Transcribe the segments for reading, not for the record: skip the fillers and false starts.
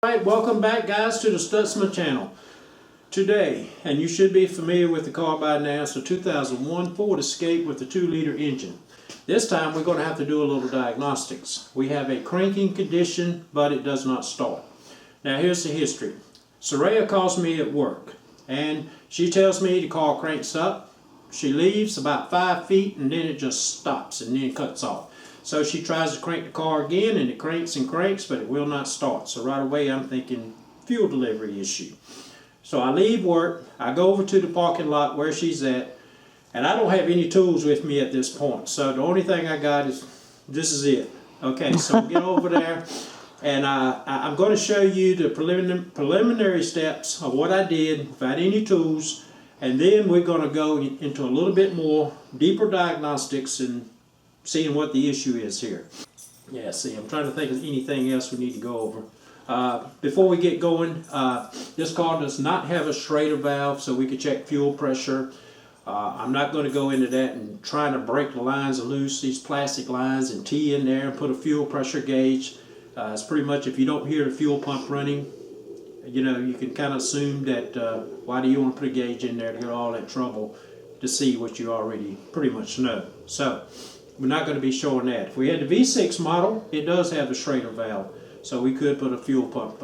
Alright, welcome back guys to the Stutzman channel. Today, and you should be familiar with the car by now, it's a 2001 Ford Escape with a 2-liter engine. This time we're going to have to do a little diagnostics. We have a cranking condition, but it does not start. Now here's the history. Soraya calls me at work, and she tells me the car cranks up. She leaves about 5 feet, and then it just stops, and then cuts off. So she tries to crank the car again, and it cranks and cranks, but it will not start. So right away I'm thinking fuel delivery issue. So I leave work, I go over to the parking lot where she's at, and I don't have any tools with me at this point. So the only thing I got is, this is it. Okay, so we get over there, and I'm going to show you the preliminary steps of what I did, without any tools, and then we're going to go into a little bit more deeper diagnostics and seeing what the issue is here. Yeah, see, I'm trying to think of anything else we need to go over. Before we get going, this car does not have a Schrader valve, so we can check fuel pressure. I'm not going to go into that and trying to break the lines loose, these plastic lines, and tee in there and put a fuel pressure gauge. It's pretty much, if you don't hear the fuel pump running, you know, you can kind of assume that why do you want to put a gauge in there to get all that trouble to see what you already pretty much know. So we're not going to be showing that. If we had the V6 model, it does have the Schrader valve, so we could put a fuel pump,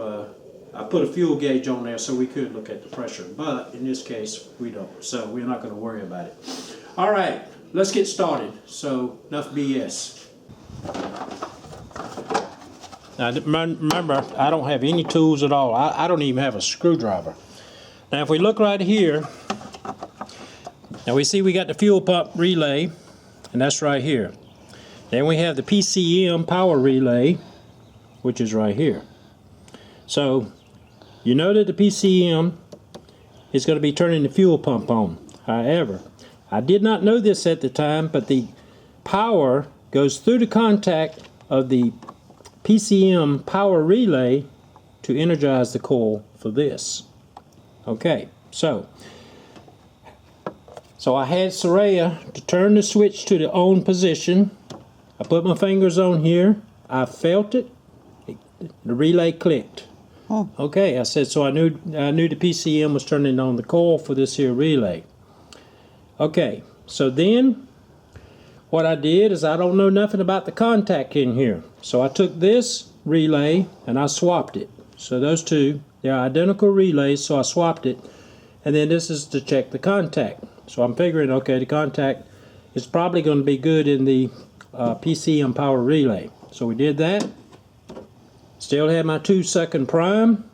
I put a fuel gauge on there so we could look at the pressure, but in this case we don't, so we're not going to worry about it. Alright, let's get started. So enough BS. Now remember, I don't have any tools at all. I don't even have a screwdriver. Now if we look right here, now we see we got the fuel pump relay, and that's right here. Then we have the PCM power relay, which is right here. So you know that the PCM is going to be turning the fuel pump on. However, I did not know this at the time, but the power goes through the contact of the PCM power relay to energize the coil for this. Okay, so I had Soraya to turn the switch to the on position. I put my fingers on here. I felt it. The relay clicked. Oh. Okay, I said, so I knew the PCM was turning on the coil for this here relay. Okay, so then what I did is, I don't know nothing about the contact in here. So I took this relay and I swapped it. So those two, they're identical relays, so I swapped it. And then this is to check the contact. So I'm figuring, okay, the contact is probably going to be good in the PCM power relay. So we did that. Still had my 2-second prime.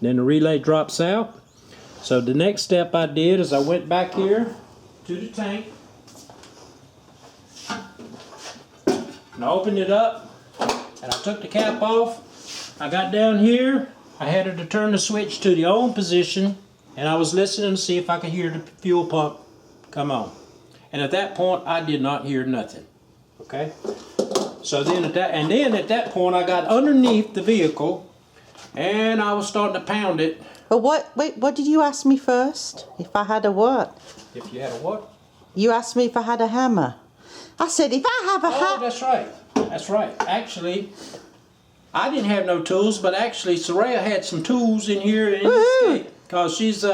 Then the relay drops out. So the next step I did is I went back here to the tank. And I opened it up. And I took the cap off. I got down here. I had her to turn the switch to the on position. And I was listening to see if I could hear the fuel pump come on. And at that point, I did not hear nothing. Okay? So then at that point, I got underneath the vehicle, and I was starting to pound it. But what did you ask me first? If I had a what? If you had a what? You asked me if I had a hammer. I said, if I have a hammer. Oh, that's right. That's right. Actually, I didn't have no tools, but actually, Soraya had some tools in here in the Escape, because she's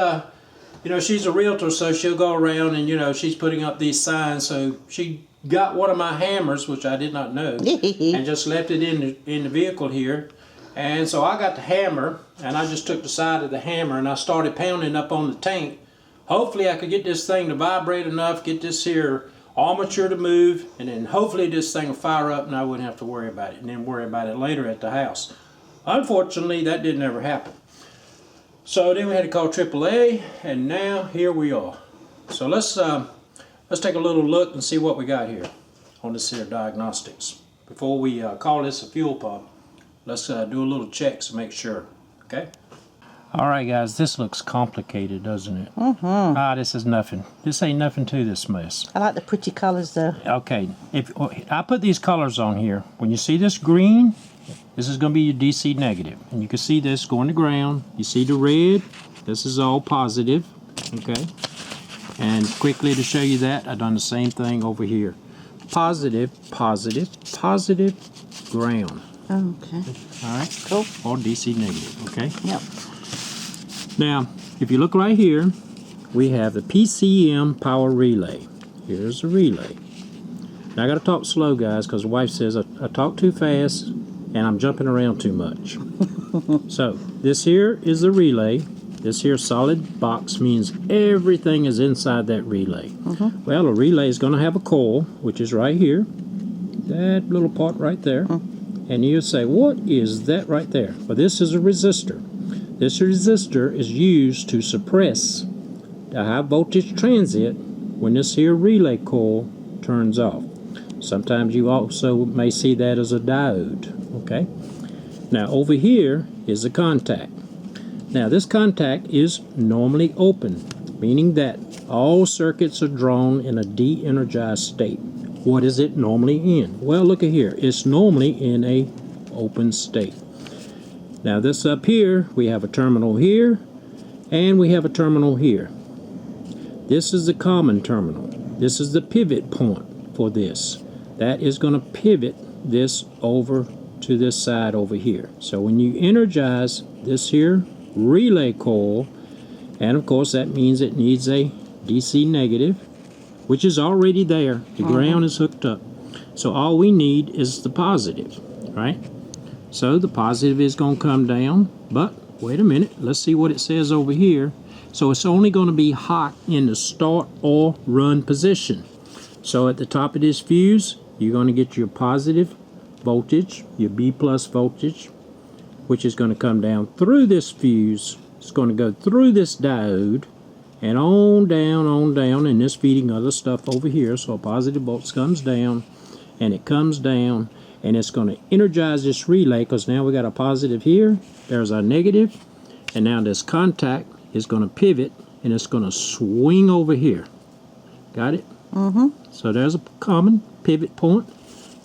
you know, she's a realtor, so she'll go around and, you know, she's putting up these signs. So she got one of my hammers, which I did not know, and just left it in the vehicle here. And so I got the hammer, and I just took the side of the hammer, and I started pounding up on the tank. Hopefully I could get this thing to vibrate enough, get this here armature to move, and then hopefully this thing will fire up and I wouldn't have to worry about it, and then worry about it later at the house. Unfortunately, that didn't ever happen. So then we had to call AAA, and now here we are. So let's take a little look and see what we got here on this here diagnostics. Before we call this a fuel pump, let's do a little check to make sure. Okay. All right, guys. This looks complicated, doesn't it? Mm-hmm. This is nothing. This ain't nothing to this mess. I like the pretty colors though. Okay. If I put these colors on here, when you see this green, this is going to be your DC negative, and you can see this going to ground. You see the red, this is all positive, okay? And quickly to show you that, I've done the same thing over here. Positive, positive, positive, ground. Okay. All right? Cool. Or DC negative, okay? Yep. Now, if you look right here, we have the PCM power relay. Here's the relay. Now, I got to talk slow, guys, because the wife says I talk too fast and I'm jumping around too much. So, this here is the relay. This here solid box means everything is inside that relay. Well, a relay is going to have a coil, which is right here. That little part right there. And you say, what is that right there? Well, this is a resistor. This resistor is used to suppress the high voltage transient when this here relay coil turns off. Sometimes you also may see that as a diode. Okay. Now over here is the contact. Now this contact is normally open, meaning that all circuits are drawn in a de-energized state. What is it normally in? Well, look at here. It's normally in a open state. Now this up here, we have a terminal here, and we have a terminal here. This is the common terminal. This is the pivot point for this. That is going to pivot this over to this side over here. So when you energize this here relay coil, and of course that means it needs a DC negative, which is already there. The ground is hooked up. So all we need is the positive, right? So the positive is going to come down, but wait a minute, let's see what it says over here. So it's only going to be hot in the start or run position. So at the top of this fuse, you're going to get your positive voltage, your B plus voltage, which is going to come down through this fuse. It's going to go through this diode and on down, and this feeding other stuff over here. So a positive voltage comes down, and it comes down, and it's going to energize this relay, because now we got a positive here, there's our negative, and now this contact is going to pivot, and it's going to swing over here. Got it? So there's a common pivot point,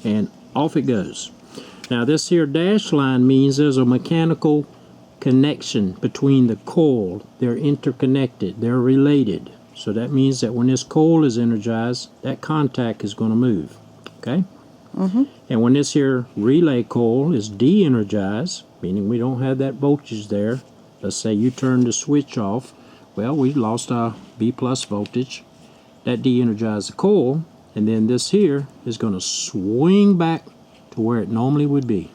and off it goes. Now this here dash line means there's a mechanical connection between the coil. They're interconnected, they're related. So that means that when this coil is energized, that contact is going to move. Okay? And when this here relay coil is de-energized, meaning we don't have that voltage there, let's say you turn the switch off, well, we lost our B plus voltage. That de-energized the coil, and then this here is going to swing back to where it normally would be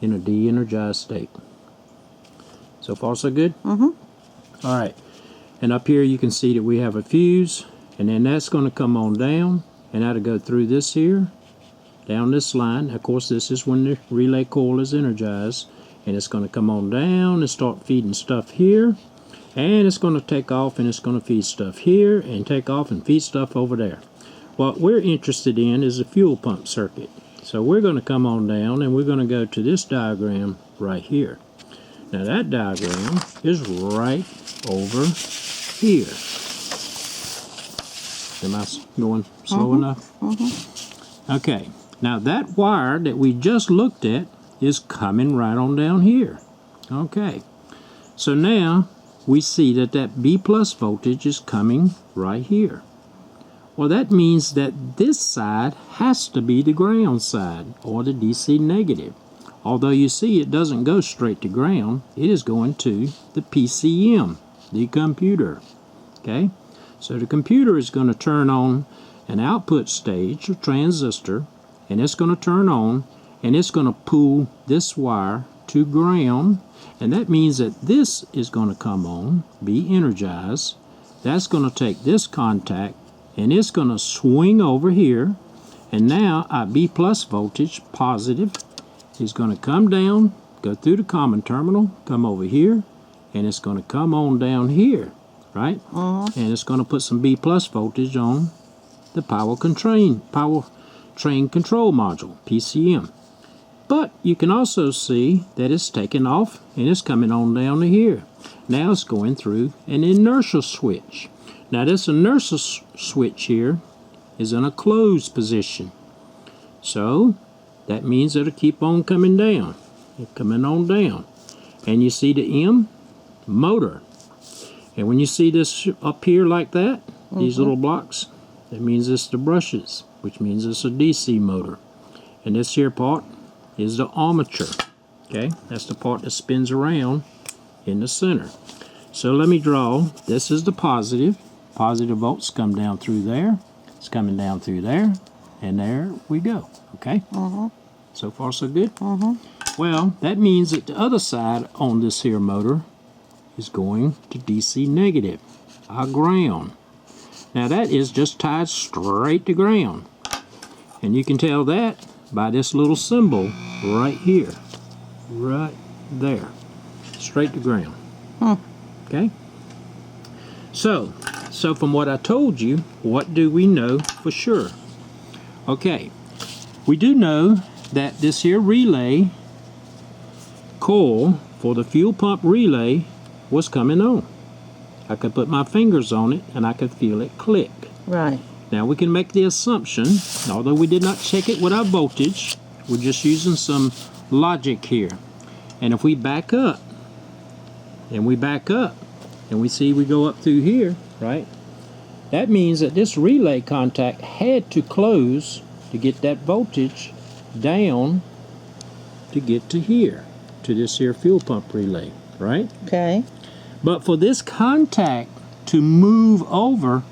in a de-energized state. So far so good? Alright, and up here you can see that we have a fuse, and then that's going to come on down, and that'll go through this here, down this line. Of course, this is when the relay coil is energized, and it's going to come on down and start feeding stuff here, and it's going to take off and it's going to feed stuff here and take off and feed stuff over there. What we're interested in is a fuel pump circuit. So we're going to come on down and we're going to go to this diagram right here. Now that diagram is right over here. Am I going slow enough? Okay, now that wire that we just looked at is coming right on down here. Okay, so now we see that that B plus voltage is coming right here. Well, that means that this side has to be the ground side, or the DC negative. Although you see it doesn't go straight to ground, it is going to the PCM, the computer. Okay, so the computer is going to turn on an output stage, a transistor, and it's going to turn on, and it's going to pull this wire to ground, and that means that this is going to come on, be energized. That's going to take this contact, and it's going to swing over here, and now our B plus voltage, positive, is going to come down, go through the common terminal, come over here, and it's going to come on down here, right? And it's going to put some B plus voltage on the powertrain control module, PCM. But you can also see that it's taken off and it's coming on down to here. Now it's going through an inertial switch. Now this inertial switch here is in a closed position. So that means it'll keep on coming down. It's coming on down. And you see the M, motor. And when you see this up here like that, these little blocks, that means it's the brushes, which means it's a DC motor. And this here part is the armature. Okay, that's the part that spins around in the center. So let me draw. This is the positive. Positive volts come down through there. It's coming down through there. And there we go. Okay? So far so good? Well, that means that the other side on this here motor is going to DC negative. Our ground. Now that is just tied straight to ground. And you can tell that by this little symbol right here. Right there. Straight to ground. Okay? So from what I told you, what do we know for sure? Okay. We do know that this here relay coil for the fuel pump relay was coming on. I could put my fingers on it and I could feel it click. Right. Now we can make the assumption, although we did not check it with our voltage, we're just using some logic here. And if we back up, and we back up, and we see we go up through here, right? That means that this relay contact had to close to get that voltage down to get to here, to this here fuel pump relay, right? Okay. But for this contact to move over,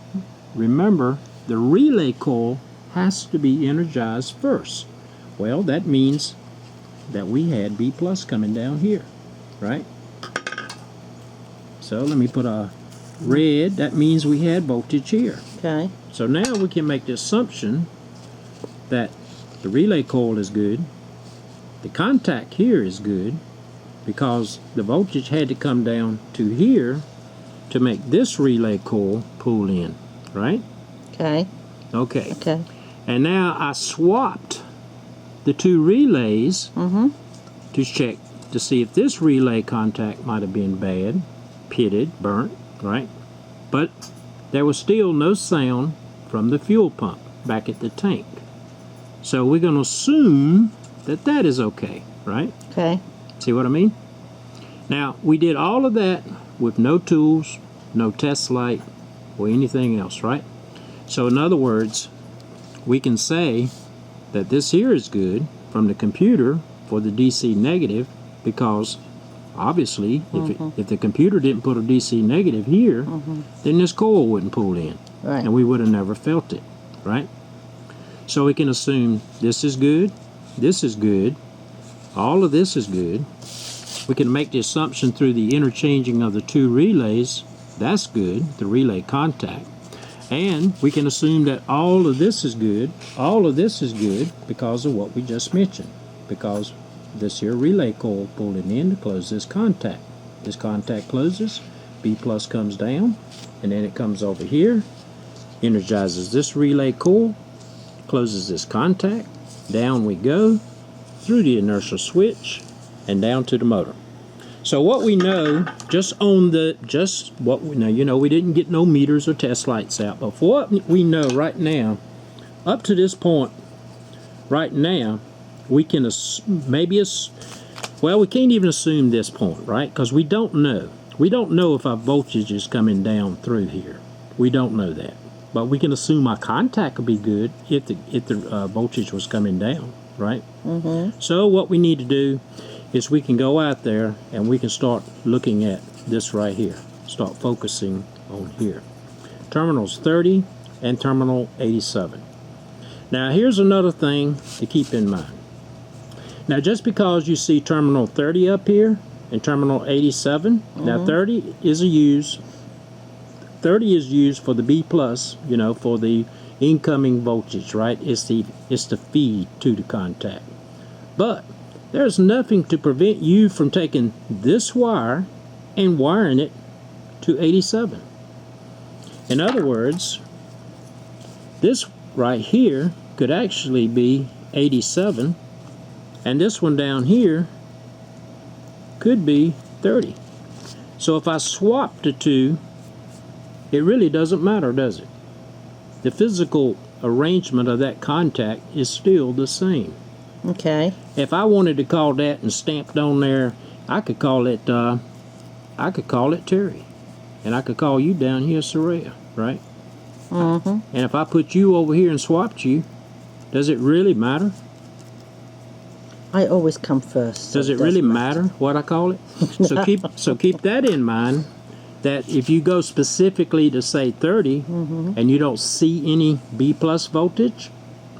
remember, the relay coil has to be energized first. Well, that means that we had B plus coming down here, right? So let me put a red. That means we had voltage here. Okay. So now we can make the assumption that the relay coil is good. The contact here is good because the voltage had to come down to here to make this relay coil pull in, right? Okay. Okay. Okay. And now I swapped the two relays to check to see if this relay contact might have been bad, pitted, burnt, right? But there was still no sound from the fuel pump back at the tank. So we're going to assume that that is okay, right? Okay. See what I mean? Now, we did all of that with no tools, no test light, or anything else, right? So in other words, we can say that this here is good from the computer for the DC negative because obviously if the computer didn't put a DC negative here, then this coil wouldn't pull in. Right. And we would have never felt it, right? So we can assume this is good, all of this is good. We can make the assumption through the interchanging of the two relays, that's good, the relay contact. And we can assume that all of this is good because of what we just mentioned. Because this here relay coil pulling in to close this contact. This contact closes, B plus comes down, and then it comes over here, energizes this relay coil, closes this contact, down we go, through the inertial switch, and down to the motor. So what we know, we didn't get no meters or test lights out, but for what we know right now, up to this point, right now, we can we can't even assume this point, right? Because we don't know. We don't know if our voltage is coming down through here. We don't know that. But we can assume our contact would be good if the voltage was coming down, right? So what we need to do is we can go out there and we can start looking at this right here. Start focusing on here. Terminals 30 and terminal 87. Now here's another thing to keep in mind. Now just because you see terminal 30 up here and terminal 87, now 30 is used for the B plus, for the incoming voltage, right? It's the feed to the contact. But there's nothing to prevent you from taking this wire and wiring it to 87. In other words, this right here could actually be 87, and this one down here could be 30. So if I swap the two, it really doesn't matter, does it? The physical arrangement of that contact is still the same. Okay. If I wanted to call that and stamped on there, I could call it Terry, and I could call you down here Soraya, right? And if I put you over here and swapped you, does it really matter? I always come first. Does it really matter what I call it? So keep that in mind, that if you go specifically to say 30 and you don't see any B plus voltage,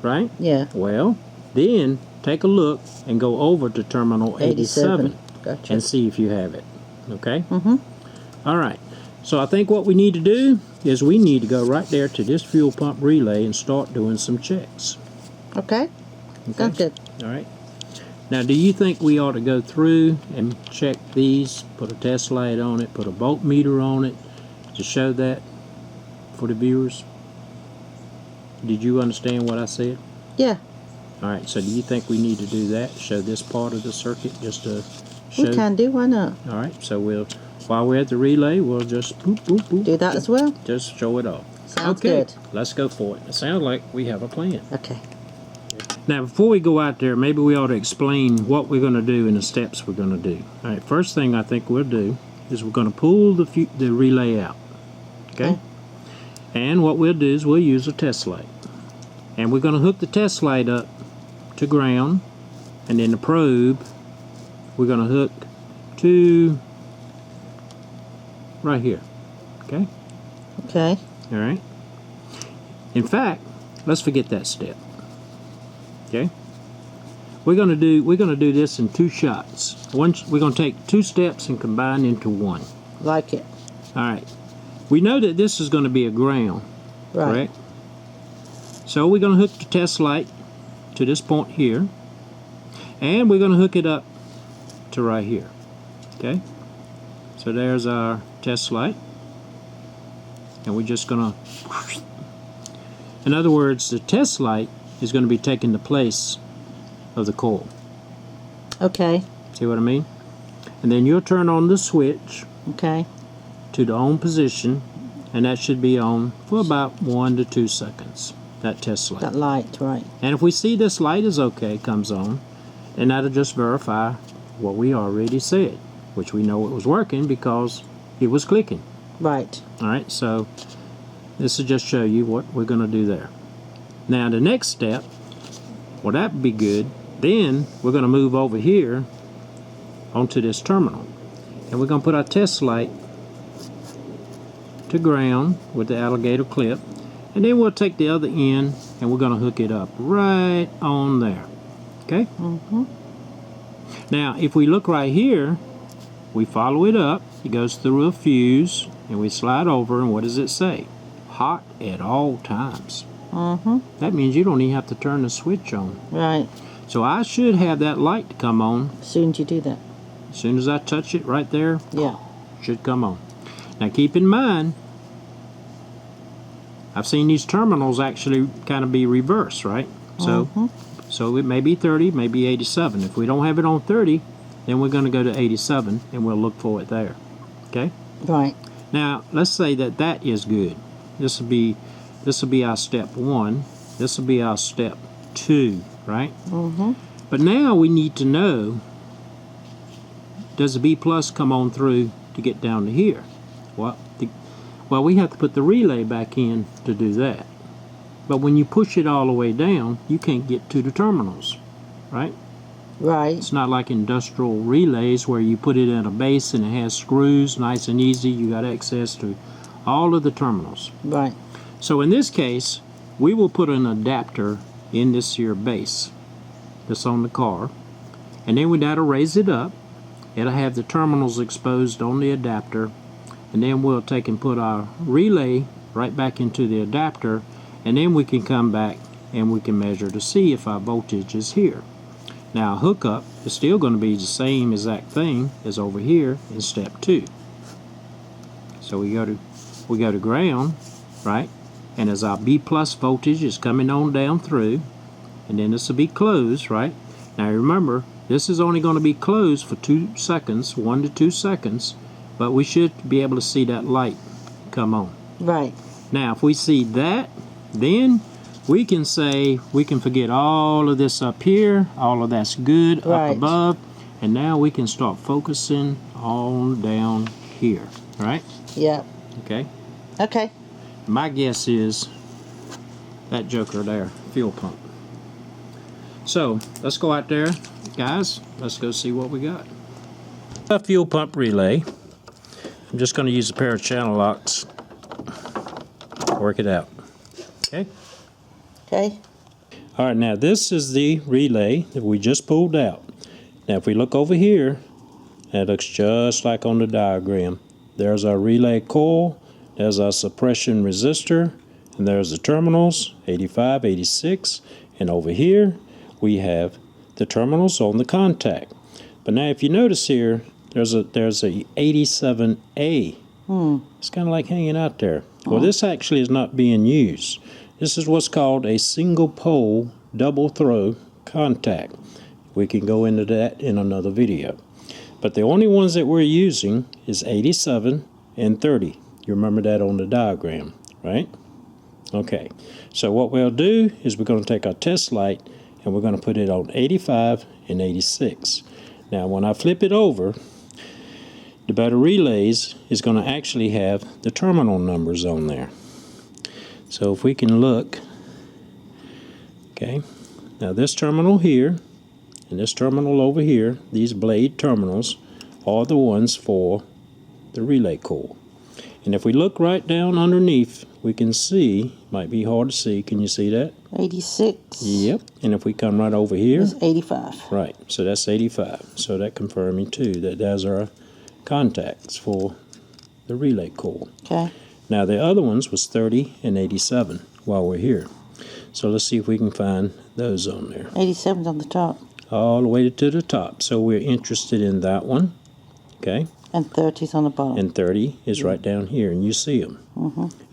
right? Yeah. Well, then take a look and go over to terminal 87 Gotcha. and see if you have it. Okay? All right. So I think what we need to do is we need to go right there to this fuel pump relay and start doing some checks. Okay. Sounds good. All right. Now, do you think we ought to go through and check these, put a test light on it, put a voltmeter on it to show that for the viewers? Did you understand what I said? Yeah. All right. So do you think we need to do that? Show this part of the circuit just to show? We can do. Why not? All right. So while we're at the relay, we'll just boop, boop, boop. Do that as well? Just show it off. Sounds okay. good. Let's go for it. It sounds like we have a plan. Okay. Now, before we go out there, maybe we ought to explain what we're going to do and the steps we're going to do. All right, first thing I think we'll do is we're going to pull the relay out. Okay? And what we'll do is we'll use a test light. And we're going to hook the test light up to ground, and then the probe we're going to hook to right here. Okay? Okay. All right? In fact, let's forget that step. Okay, we're gonna do this in two shots. We're gonna take two steps and combine into one. Like it. All right. We know that this is going to be a ground, Right. correct? So we're gonna hook the test light to this point here, and we're gonna hook it up to right here. Okay. So there's our test light, and we're just gonna. In other words, the test light is going to be taking the place of the coil. Okay. See what I mean? And then you'll turn on the switch Okay. to the on position, and that should be on for about 1 to 2 seconds, that test light. That light, right. And if we see this light is okay, comes on, then that'll just verify what we already said, which we know it was working because it was clicking. Right. All right, so this will just show you what we're going to do there. Now the next step, well, that would be good. Then we're going to move over here onto this terminal, and we're going to put our test light to ground with the alligator clip, and then we'll take the other end and we're going to hook it up right on there. Okay? Now if we look right here, we follow it up, it goes through a fuse, and we slide over, and what does it say? Hot at all times. That means you don't even have to turn the switch on. Right. So I should have that light to come on. As soon as you do that. As soon as I touch it right there, Yeah. should come on. Now keep in mind, I've seen these terminals actually kind of be reversed, right? So it may be 30, maybe 87. If we don't have it on 30, then we're going to go to 87 and we'll look for it there. Okay? Right. Now let's say that is good. This will be our step 1. This will be our step 2, right? But now we need to know, does the B plus come on through to get down to here? Well, we have to put the relay back in to do that. But when you push it all the way down, you can't get to the terminals, right? Right. It's not like industrial relays where you put it in a base and it has screws, nice and easy. You got access to all of the terminals. Right. So in this case, we will put an adapter in this here base that's on the car, and then that'll raise it up. It'll have the terminals exposed on the adapter, and then we'll take and put our relay right back into the adapter, and then we can come back and we can measure to see if our voltage is here. Now hookup is still going to be the same exact thing as over here in step 2. So we go to ground, right? And as our B plus voltage is coming on down through, and then this will be closed, right? Now remember, this is only going to be closed for 2 seconds, 1 to 2 seconds, but we should be able to see that light come on. Right. Now if we see that, then we can say, we can forget all of this up here, all of that's good Right. up above, and now we can start focusing on down here, right? Yeah. Okay? Okay. My guess is that joker there, fuel pump. So let's go out there guys, let's go see what we got. A fuel pump relay. I'm just going to use a pair of channel locks. Work it out. Okay? Okay. All right, now this is the relay that we just pulled out. Now if we look over here, it looks just like on the diagram. There's our relay coil, there's our suppression resistor, and there's the terminals, 85, 86, and over here we have the terminals on the contact. But now if you notice here, there's a 87A. It's kind of like hanging out there. Well, this actually is not being used. This is what's called a single pole double throw contact. We can go into that in another video. But the only ones that we're using is 87 and 30. You remember that on the diagram, right? Okay, so what we'll do is we're going to take our test light and we're going to put it on 85 and 86. Now when I flip it over, the battery relays is going to actually have the terminal numbers on there. So if we can look, okay, now this terminal here and this terminal over here, these blade terminals are the ones for the relay coil. And if we look right down underneath, we can see, might be hard to see, can you see that? 86. Yep, and if we come right over here, It's 85. right, so that's 85. So that confirming too that those are contacts for the relay coil. Okay. Now the other ones was 30 and 87 while we're here. So let's see if we can find those on there. 87's on the top. All the way to the top. So we're interested in that one. Okay. And 30's on the bottom. And 30 is right down here, and you see them.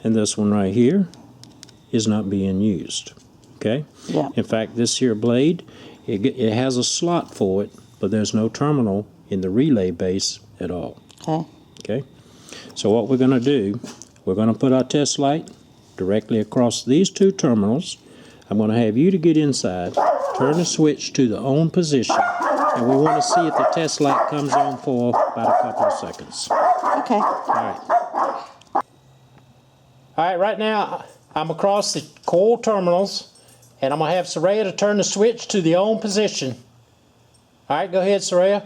And this one right here is not being used. Okay. Yeah. In fact, this here blade, it has a slot for it, but there's no terminal in the relay base at all. Okay. Okay. So what we're going to do, we're going to put our test light directly across these two terminals. I'm going to have you to get inside, turn the switch to the on position, and we want to see if the test light comes on for about a couple of seconds. Okay. All right, right now I'm across the coil terminals, and I'm going to have Saraya to turn the switch to the on position. All right, go ahead, Saraya.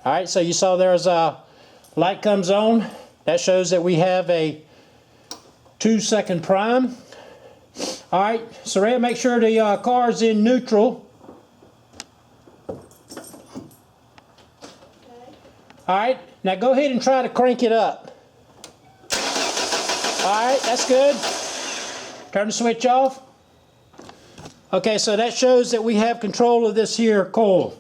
All right, so you saw there's a light comes on. That shows that we have a 2-second prime. All right, Saraya, make sure the car is in neutral. All right, now go ahead and try to crank it up. All right, that's good. Turn the switch off. Okay, so that shows that we have control of this here coil.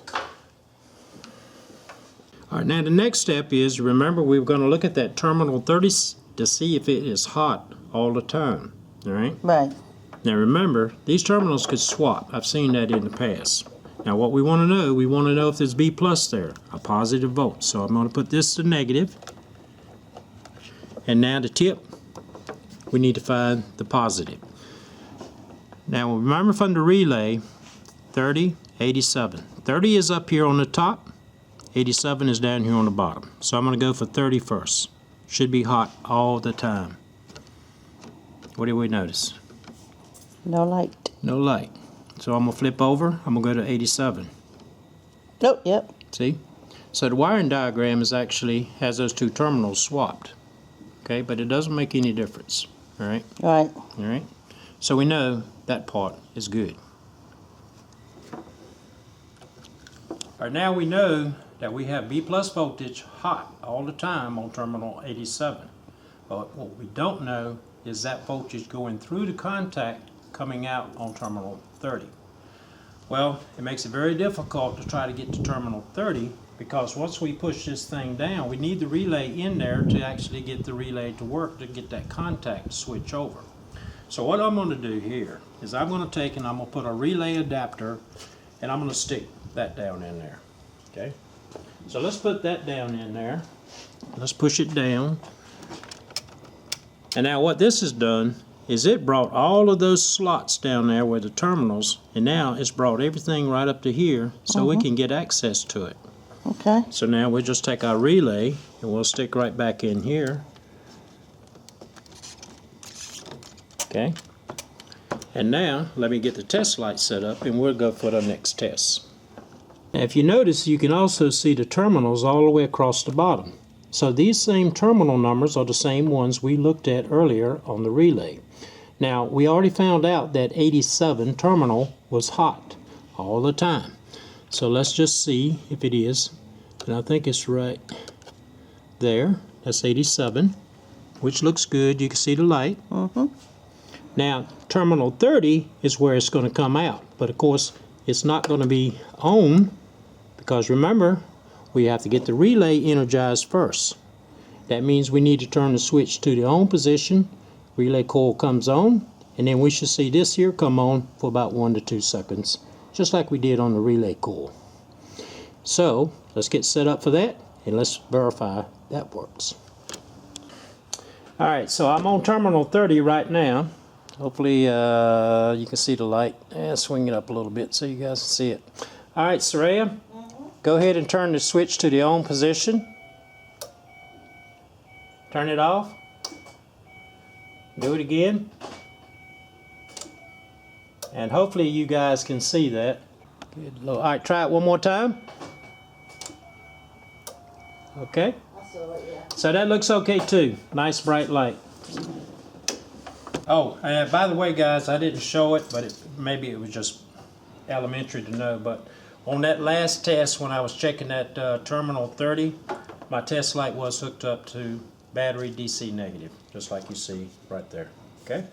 All right, now the next step is, remember, we're going to look at that terminal 30 to see if it is hot all the time. All right? Right. Now remember, these terminals could swap. I've seen that in the past. Now what we want to know if there's B plus there, a positive volt. So I'm going to put this to negative. And now the tip, we need to find the positive. Now remember from the relay, 30, 87. 30 is up here on the top, 87 is down here on the bottom. So I'm going to go for 30 first. Should be hot all the time. What do we notice? No light. No light. So I'm going to flip over, I'm going to go to 87. Oh, yep. See? So the wiring diagram is actually has those two terminals swapped. Okay, but it doesn't make any difference. All right? Right. All right? So we know that part is good. All right, now we know that we have B plus voltage hot all the time on terminal 87. But what we don't know is that voltage going through the contact coming out on terminal 30. Well, it makes it very difficult to try to get to terminal 30 because once we push this thing down, we need the relay in there to actually get the relay to work to get that contact to switch over. So what I'm going to do here is I'm going to take and I'm going to put a relay adapter and I'm going to stick that down in there. Okay? So let's put that down in there. Let's push it down. And now what this has done is it brought all of those slots down there where the terminals, and now it's brought everything right up to here so we can get access to it. Okay. So now we'll just take our relay and we'll stick right back in here. Okay. And now, let me get the test light set up and we'll go for the next test. Now, if you notice, you can also see the terminals all the way across the bottom. So these same terminal numbers are the same ones we looked at earlier on the relay. Now, we already found out that 87 terminal was hot all the time. So let's just see if it is. And I think it's right there. That's 87, which looks good. You can see the light. Now, terminal 30 is where it's going to come out. But of course, it's not going to be on because remember, we have to get the relay energized first. That means we need to turn the switch to the on position. Relay coil comes on, and then we should see this here come on for about 1 to 2 seconds, just like we did on the relay coil. So, let's get set up for that, and let's verify that works. Alright, so I'm on terminal 30 right now. Hopefully you can see the light. Swing it up a little bit so you guys can see it. Alright, Saraya, go ahead and turn the switch to the on position. Turn it off. Do it again. And hopefully you guys can see that. Good Lord. Alright, try it one more time. Okay. So that looks okay too. Nice bright light. Oh, by the way guys, I didn't show it, but maybe it was just elementary to know, but on that last test when I was checking that terminal 30, my test light was hooked up to battery DC negative, just like you see right there. Okay?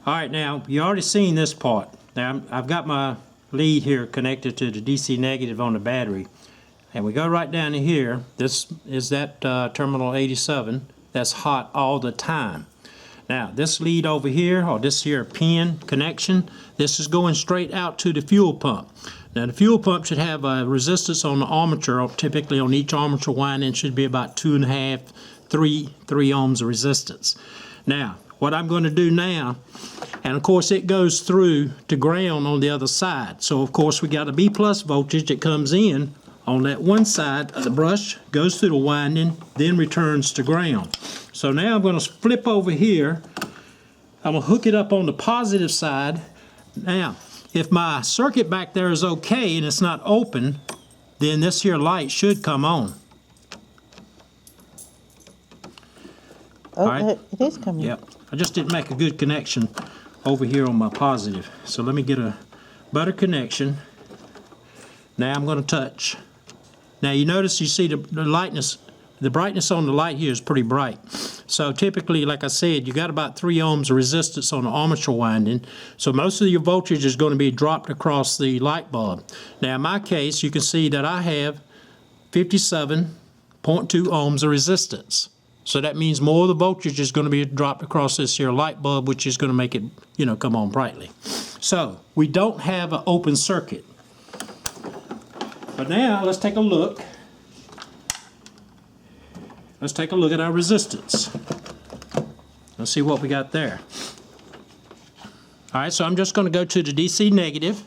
Alright, now you already seen this part. Now I've got my lead here connected to the DC negative on the battery, and we go right down to here. This is that terminal 87 that's hot all the time. Now this lead over here, or this here pin connection, this is going straight out to the fuel pump. Now the fuel pump should have a resistance on the armature. Typically on each armature winding should be about 2.5, 3 ohms of resistance. Now what I'm going to do now, and of course it goes through to ground on the other side. So of course we got a B plus voltage that comes in on that one side of the brush, goes through the winding, then returns to ground. So now I'm going to flip over here. I'm going to hook it up on the positive side. Now, if my circuit back there is okay and it's not open, then this here light should come on. Oh, right. it is coming. Yep. I just didn't make a good connection over here on my positive. So let me get a better connection. Now I'm going to touch. Now you notice you see the lightness, the brightness on the light here is pretty bright. So typically, like I said, you got about 3 ohms of resistance on the armature winding. So most of your voltage is going to be dropped across the light bulb. Now in my case, you can see that I have 57.2 ohms of resistance. So that means more of the voltage is going to be dropped across this here light bulb, which is going to make it, come on brightly. So we don't have an open circuit. But now let's take a look. Let's take a look at our resistance. Let's see what we got there. All right, so I'm just going to go to the DC negative.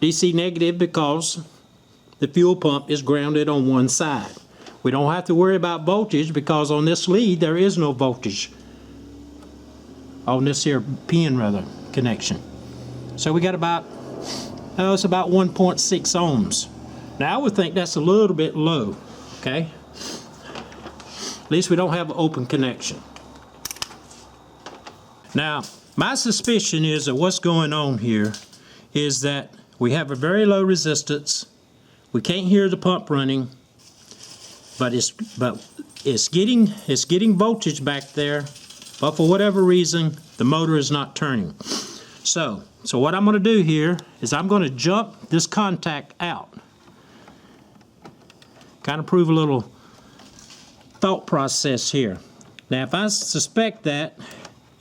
DC negative because the fuel pump is grounded on one side. We don't have to worry about voltage because on this lead there is no voltage. On this here pin connection. So we got about, it's about 1.6 ohms. Now I would think that's a little bit low, okay? At least we don't have an open connection. Now, my suspicion is that what's going on here is that we have a very low resistance. We can't hear the pump running, but it's getting voltage back there, but for whatever reason, the motor is not turning. So what I'm going to do here is I'm going to jump this contact out. Kind of prove a little thought process here. Now if I suspect that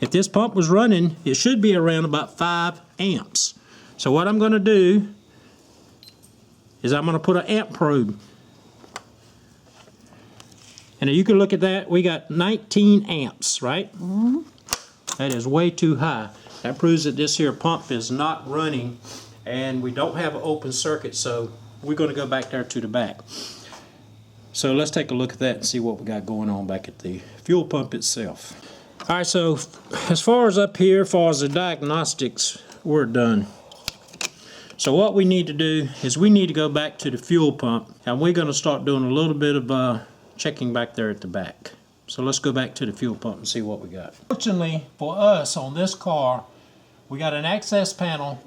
if this pump was running, it should be around about 5 amps. So what I'm going to do is I'm going to put an amp probe. And you can look at that, we got 19 amps, right? Mm-hmm. That is way too high. That proves that this here pump is not running and we don't have an open circuit, so we're going to go back there to the back. So let's take a look at that and see what we got going on back at the fuel pump itself. All right, so as far as up here, as far as the diagnostics, we're done. So what we need to do is we need to go back to the fuel pump, and we're going to start doing a little bit of checking back there at the back. So let's go back to the fuel pump and see what we got. Fortunately for us on this car, we got an access panel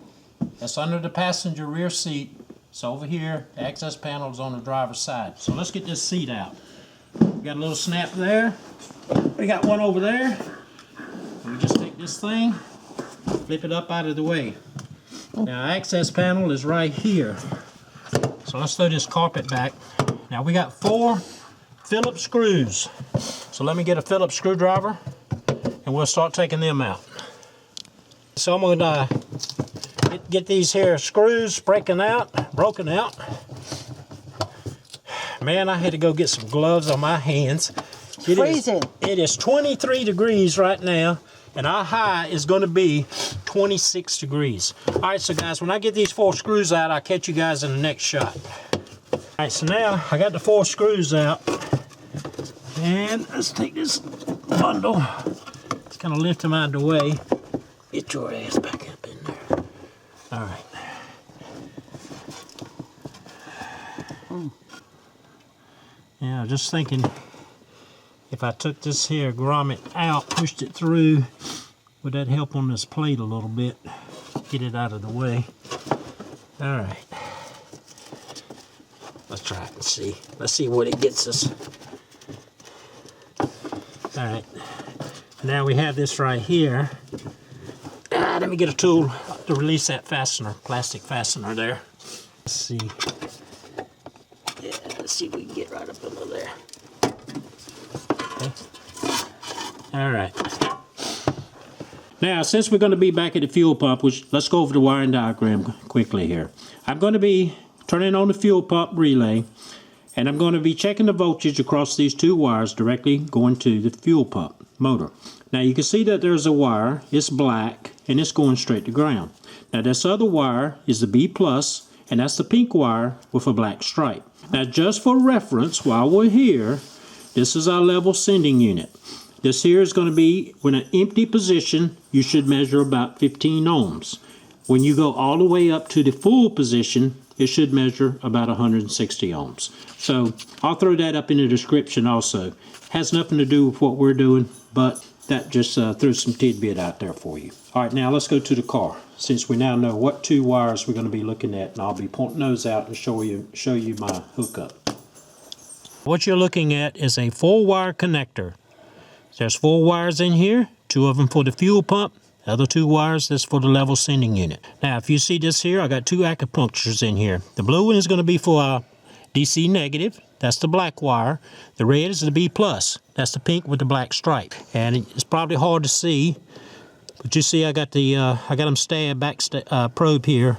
that's under the passenger rear seat. So over here, the access panel is on the driver's side. So let's get this seat out. We got a little snap there. We got one over there. And we just take this thing, flip it up out of the way. Now, access panel is right here. So let's throw this carpet back. Now we got 4 Phillips screws. So let me get a Phillips screwdriver and we'll start taking them out. So I'm going to get these here screws broken out. Man, I had to go get some gloves on my hands. Freezing. It is 23 degrees right now, and our high is going to be 26 degrees. All right, so guys, when I get these 4 screws out, I'll catch you guys in the next shot. All right, so now I got the 4 screws out, and let's take this bundle. Just kind of lift them out of the way. Get your ass back up in there. All right. Yeah, just thinking if I took this here grommet out, pushed it through, would that help on this plate a little bit? Get it out of the way. All right. Let's try it and see. Let's see what it gets us. All right. Now we have this right here. Let me get a tool to release that fastener, plastic fastener there. Let's see. Yeah, let's see if we can get right up under there. Okay. All right. Now, since we're going to be back at the fuel pump, let's go over the wiring diagram quickly here. I'm going to be turning on the fuel pump relay, and I'm going to be checking the voltage across these 2 wires directly going to the fuel pump motor. Now, you can see that there's a wire. It's black, and it's going straight to ground. Now, this other wire is the B+, and that's the pink wire with a black stripe. Now, just for reference, while we're here, this is our level sending unit. This here is going to be, when an empty position, you should measure about 15 ohms. When you go all the way up to the full position, it should measure about 160 ohms. So I'll throw that up in the description also. Has nothing to do with what we're doing, but that just threw some tidbit out there for you. All right, now let's go to the car. Since we now know what 2 wires we're going to be looking at, and I'll be pointing those out and show you my hookup. What you're looking at is a 4-wire connector. There's 4 wires in here, 2 of them for the fuel pump, the other 2 wires that's for the level sending unit. Now, if you see this here, I got 2 acupunctures in here. The blue one is going to be for our DC negative. That's the black wire. The red is the B+. That's the pink with the black stripe. And it's probably hard to see, but you see I got them stabbed back probe here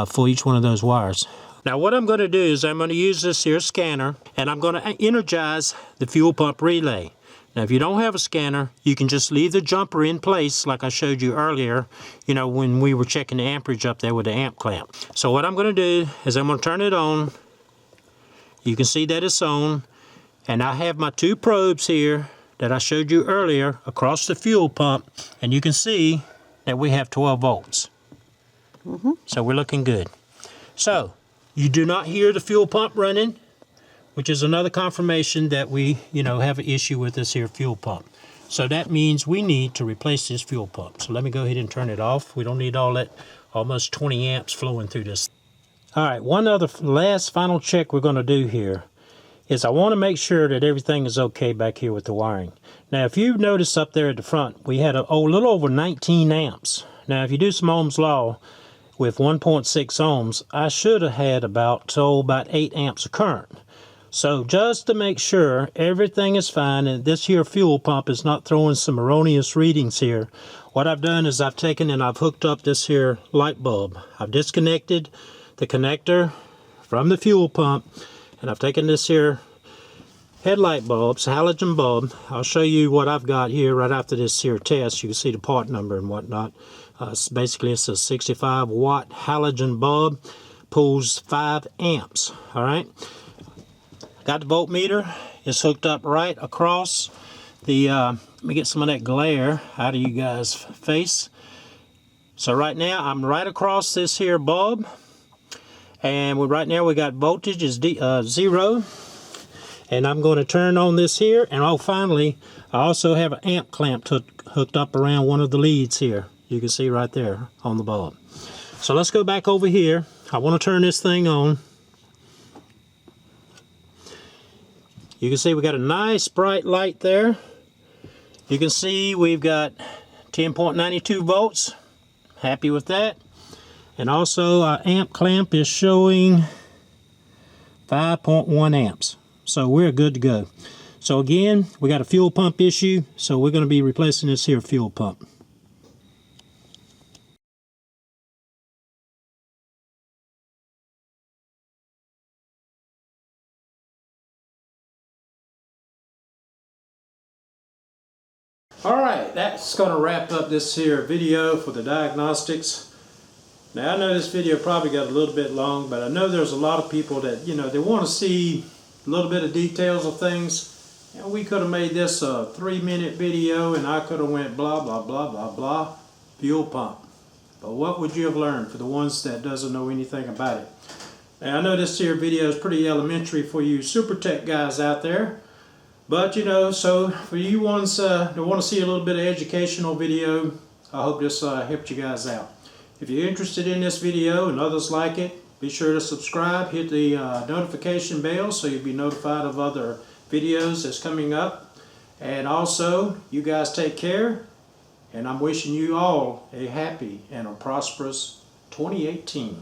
for each one of those wires. Now what I'm going to do is I'm going to use this here scanner, and I'm going to energize the fuel pump relay. Now if you don't have a scanner, you can just leave the jumper in place like I showed you earlier, you know, when we were checking the amperage up there with the amp clamp. So what I'm going to do is I'm going to turn it on. You can see that it's on, and I have my 2 probes here that I showed you earlier across the fuel pump, and you can see that we have 12 volts. So we're looking good. So you do not hear the fuel pump running, which is another confirmation that we, have an issue with this here fuel pump. So that means we need to replace this fuel pump. So let me go ahead and turn it off. We don't need all that almost 20 amps flowing through this. All right, one other last final check we're going to do here is I want to make sure that everything is okay back here with the wiring. Now, if you notice up there at the front, we had a little over 19 amps. Now, if you do some Ohm's law with 1.6 ohms, I should have had about 8 amps of current. So just to make sure everything is fine and this here fuel pump is not throwing some erroneous readings here, what I've done is I've taken and I've hooked up this here light bulb. I've disconnected the connector from the fuel pump, and I've taken this here headlight bulb, halogen bulb. I'll show you what I've got here right after this here test. You can see the part number and whatnot. Basically it's a 65 watt halogen bulb, pulls 5 amps. All right, got the voltmeter. It's hooked up right across the Let me get some of that glare out of you guys' face. So right now I'm right across this here bulb, and right now we got voltage is 0, and I'm going to turn on this here, and oh, finally I also have an amp clamp hooked up around one of the leads here. You can see right there on the bulb. So let's go back over here. I want to turn this thing on. You can see we got a nice bright light there. You can see we've got 10.92 volts. Happy with that. And also our amp clamp is showing 5.1 amps. So we're good to go. So again, we got a fuel pump issue, so we're going to be replacing this here fuel pump. Alright, that's going to wrap up this here video for the diagnostics. Now I know this video probably got a little bit long, but I know there's a lot of people that, you know, they want to see a little bit of details of things. And we could have made this a 3-minute video and I could have went blah blah blah blah blah, fuel pump. But what would you have learned for the ones that doesn't know anything about it? Now I know this here video is pretty elementary for you super tech guys out there. But you know, so for you ones that want to see a little bit of educational video, I hope this helped you guys out. If you're interested in this video and others like it, be sure to subscribe, hit the notification bell so you'll be notified of other videos that's coming up. And also, you guys take care, and I'm wishing you all a happy and a prosperous 2018.